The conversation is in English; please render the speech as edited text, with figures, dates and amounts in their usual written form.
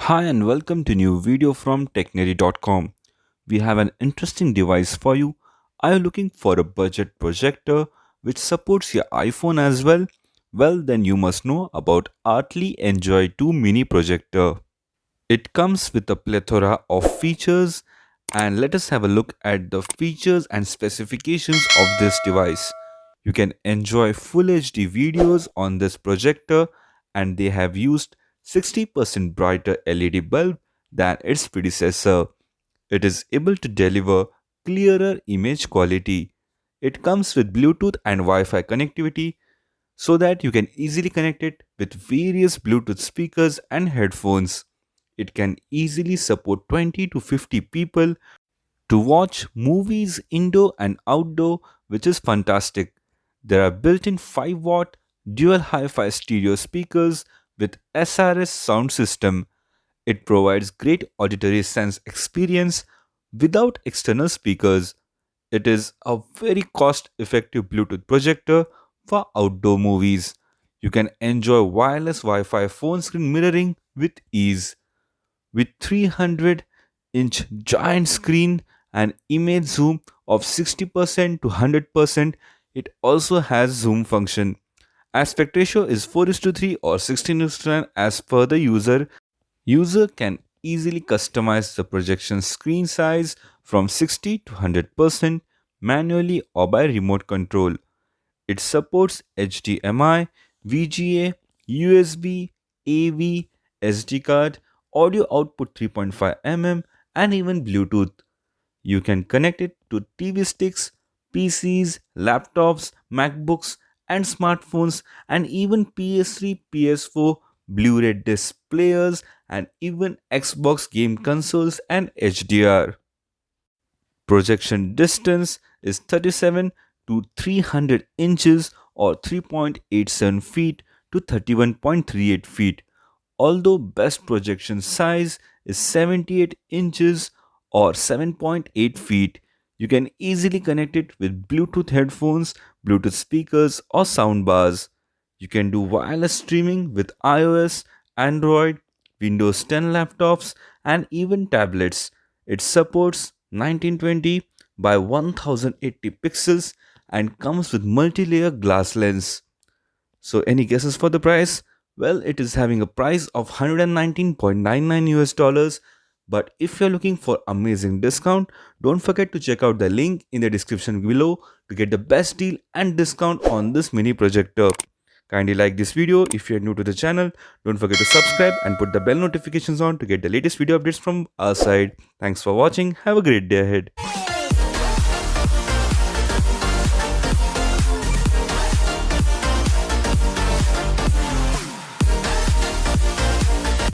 Hi and welcome to new video from Technary.com. We have an interesting device for you. Are you looking for a budget projector which supports your iPhone as well? Well, then you must know about Artlii Enjoy 2 Mini Projector. It comes with a plethora of features, and let us have a look at the features and specifications of this device. You can enjoy full HD videos on this projector, and they have used 60% brighter LED bulb than its predecessor. It is able to deliver clearer image quality. It comes with Bluetooth and Wi-Fi connectivity so that you can easily connect it with various Bluetooth speakers and headphones. It can easily support 20 to 50 people to watch movies indoor and outdoor, which is fantastic. There are built-in 5-watt dual hi-fi stereo speakers with SRS sound system. It provides great auditory sense experience without external speakers. It is a very cost-effective Bluetooth projector for outdoor movies. You can enjoy wireless Wi-Fi phone screen mirroring with ease. With 300-inch giant screen and image zoom of 60% to 100%, it also has zoom function. Aspect ratio is 4:3 or 16:9 as per the user. User can easily customize the projection screen size from 60 to 100% manually or by remote control. It supports HDMI, VGA, USB, AV, SD card, audio output 3.5 mm, and even Bluetooth. You can connect it to TV sticks, PCs, laptops, MacBooks, and smartphones, and even PS3, PS4, Blu-ray disc players, and even Xbox game consoles and HDR. Projection distance is 37 to 300 inches or 3.87 feet to 31.38 feet, although best projection size is 78 inches or 7.8 feet. You can easily connect it with Bluetooth headphones, Bluetooth speakers, or soundbars. You can do wireless streaming with iOS, Android, Windows 10 laptops, and even tablets. It supports 1920 by 1080 pixels and comes with multi-layer glass lens. So any guesses for the price? Well, it is having a price of 119.99 US dollars. But if you're looking for amazing discount, don't forget to check out the link in the description below to get the best deal and discount on this mini projector. Kindly like this video. If you're new to the channel, don't forget to subscribe and put the bell notifications on to get the latest video updates from our side. Thanks for watching. Have a great day ahead.